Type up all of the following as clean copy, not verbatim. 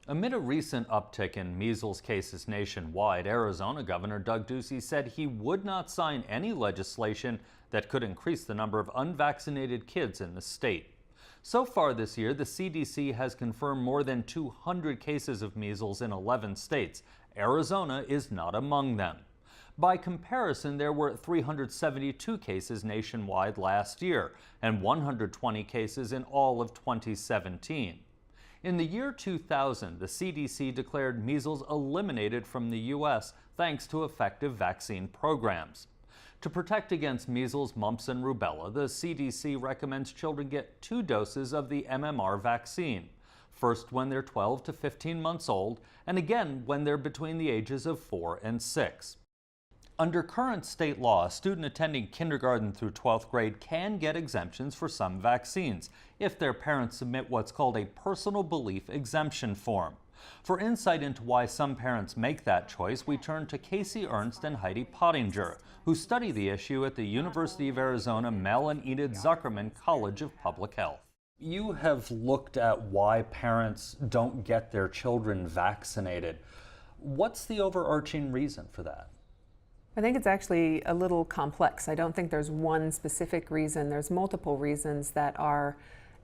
Amid a recent uptick in measles cases nationwide, Arizona Governor Doug Ducey said he would not sign any legislation that could increase the number of unvaccinated kids in the state. So far this year, the CDC has confirmed more than 200 cases of measles in 11 states. Arizona is not among them. By comparison, there were 372 cases nationwide last year and 120 cases in all of 2017. In the year 2000, the CDC declared measles eliminated from the U.S. thanks to effective vaccine programs. To protect against measles, mumps, and rubella, the CDC recommends children get 2 doses of the MMR vaccine, first when they're 12 to 15 months old, and again when they're between the ages of 4 and 6. Under current state law, a student attending kindergarten through 12th grade can get exemptions for some vaccines if their parents submit what's called a personal belief exemption form. For insight into why some parents make that choice, we turn to Casey Ernst and Heidi Pottinger, who study the issue at the University of Arizona Mel and Enid Zuckerman College of Public Health. You have looked at why parents don't get their children vaccinated. What's the overarching reason for that? I think it's actually a little complex. I don't think there's one specific reason. There's multiple reasons that are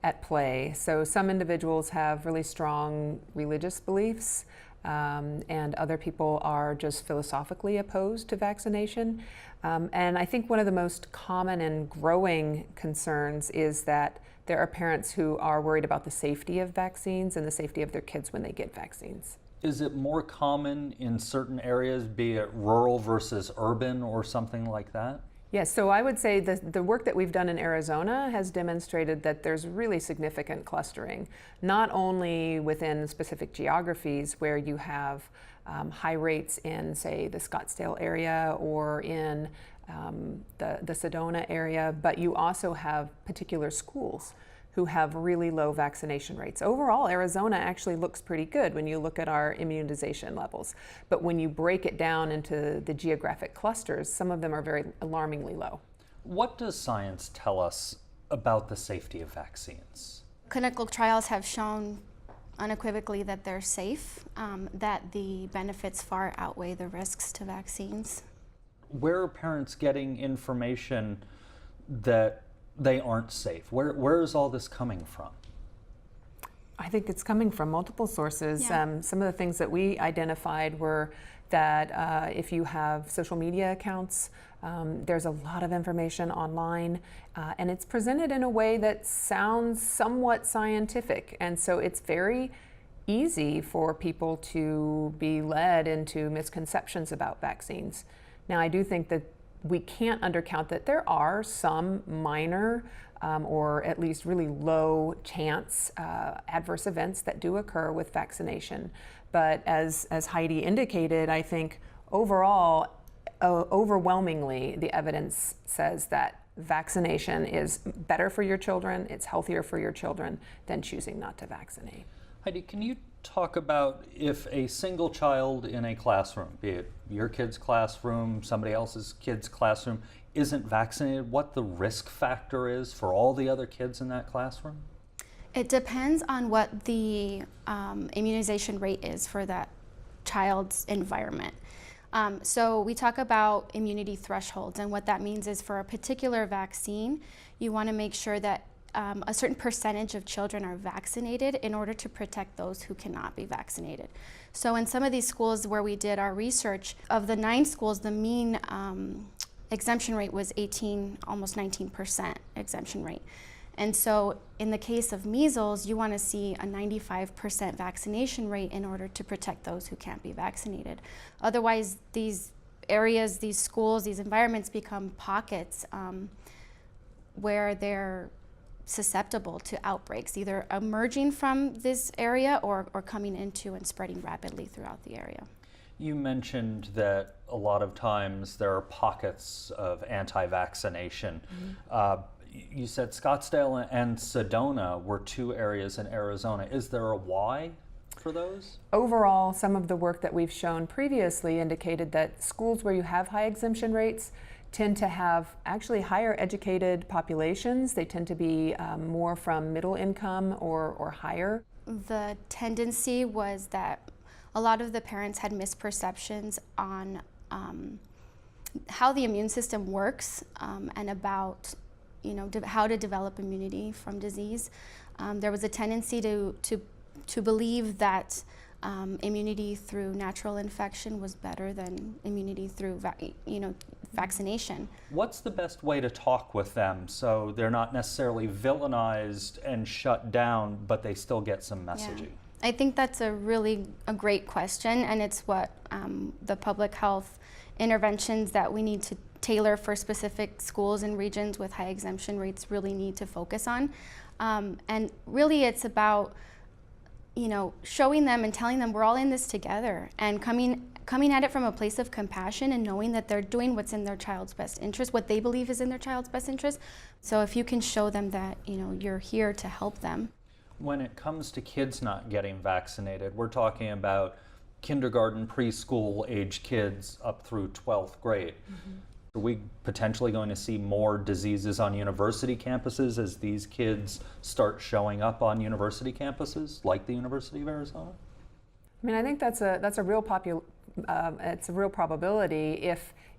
at play. So some individuals have really strong religious beliefs, and other people are just philosophically opposed to vaccination. And I think one of the most common and growing concerns is that there are parents who are worried about the safety of vaccines and the safety of their kids when they get vaccines. Is it more common in certain areas, be it rural versus urban or something like that? Yes, so I would say the work that we've done in Arizona has demonstrated that there's really significant clustering, not only within specific geographies where you have high rates in, say, the Scottsdale area or in the Sedona area, but you also have particular schools who have really low vaccination rates. Overall, Arizona actually looks pretty good when you look at our immunization levels. But when you break it down into the geographic clusters, some of them are very alarmingly low. What does science tell us about the safety of vaccines? Clinical trials have shown unequivocally that they're safe, that the benefits far outweigh the risks to vaccines. Where are parents getting information that they aren't safe? Where is all this coming from? I think it's coming from multiple sources. Yeah. Some of the things that we identified were that if you have social media accounts, there's a lot of information online, and it's presented in a way that sounds somewhat scientific. And so it's very easy for people to be led into misconceptions about vaccines. Now, I do think that we can't undercount that there are some minor or at least really low chance adverse events that do occur with vaccination. But as Heidi indicated, I think overall, overwhelmingly, the evidence says that vaccination is better for your children, it's healthier for your children than choosing not to vaccinate. Heidi, can you talk about if a single child in a classroom, be it your kid's classroom, somebody else's kid's classroom, isn't vaccinated, what the risk factor is for all the other kids in that classroom? It depends on what the immunization rate is for that child's environment. So we talk about immunity thresholds, and what that means is for a particular vaccine, you want to make sure that a certain percentage of children are vaccinated in order to protect those who cannot be vaccinated. So in some of these schools where we did our research, of the 9 schools, the mean exemption rate was 18, almost 19% exemption rate. And so in the case of measles, you want to see a 95% vaccination rate in order to protect those who can't be vaccinated. Otherwise, these areas, these schools, these environments become pockets where they're susceptible to outbreaks, either emerging from this area or coming into and spreading rapidly throughout the area. You mentioned that a lot of times there are pockets of anti-vaccination. You said Scottsdale and Sedona were 2 areas in Arizona. Is there a why for those? Overall, some of the work that we've shown previously indicated that schools where you have high exemption rates tend to have actually higher educated populations. They tend to be more from middle income or higher. the tendency was that a lot of the parents had misperceptions on how the immune system works and about how to develop immunity from disease. There was a tendency to believe that immunity through natural infection was better than immunity through vaccination. What's the best way to talk with them so they're not necessarily villainized and shut down, but they still get some messaging? Yeah. I think that's a great question, and it's what the public health interventions that we need to tailor for specific schools and regions with high exemption rates really need to focus on. And really it's about showing them and telling them we're all in this together, and coming at it from a place of compassion and knowing that they're doing what's in their child's best interest, what they believe is in their child's best interest. So if you can show them that you're here to help them. When it comes to kids not getting vaccinated, we're talking about kindergarten, preschool age kids up through 12th grade. Are we potentially going to see more diseases on university campuses as these kids start showing up on university campuses, like the University of Arizona? I mean, I think that's a real it's a real probability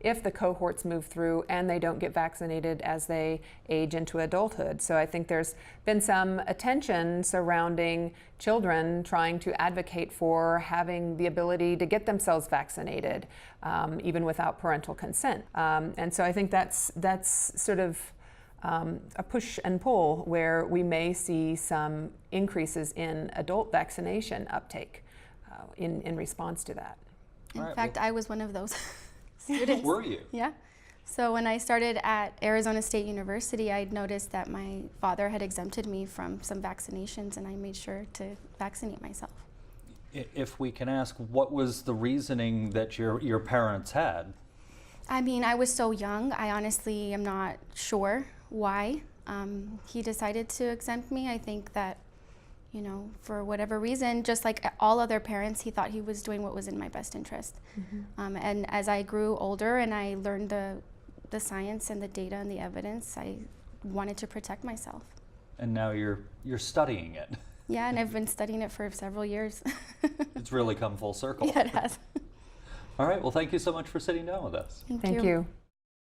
if the cohorts move through and they don't get vaccinated as they age into adulthood. So I think there's been some attention surrounding children trying to advocate for having the ability to get themselves vaccinated, even without parental consent. And so I think that's sort of a push and pull where we may see some increases in adult vaccination uptake in response to that. In fact, I was one of those students. Were you? Yeah. So when I started at Arizona State University, I noticed that my father had exempted me from some vaccinations, and I made sure to vaccinate myself. If we can ask, what was the reasoning that your parents had? I mean, I was so young, I honestly am not sure why he decided to exempt me. I think that for whatever reason, just like all other parents, he thought he was doing what was in my best interest. And as I grew older and I learned the science and the data and the evidence, I wanted to protect myself. And now you're studying it. Yeah, and I've been studying it for several years. It's really come full circle. Yeah, it has. All right, well, thank you so much for sitting down with us. Thank you.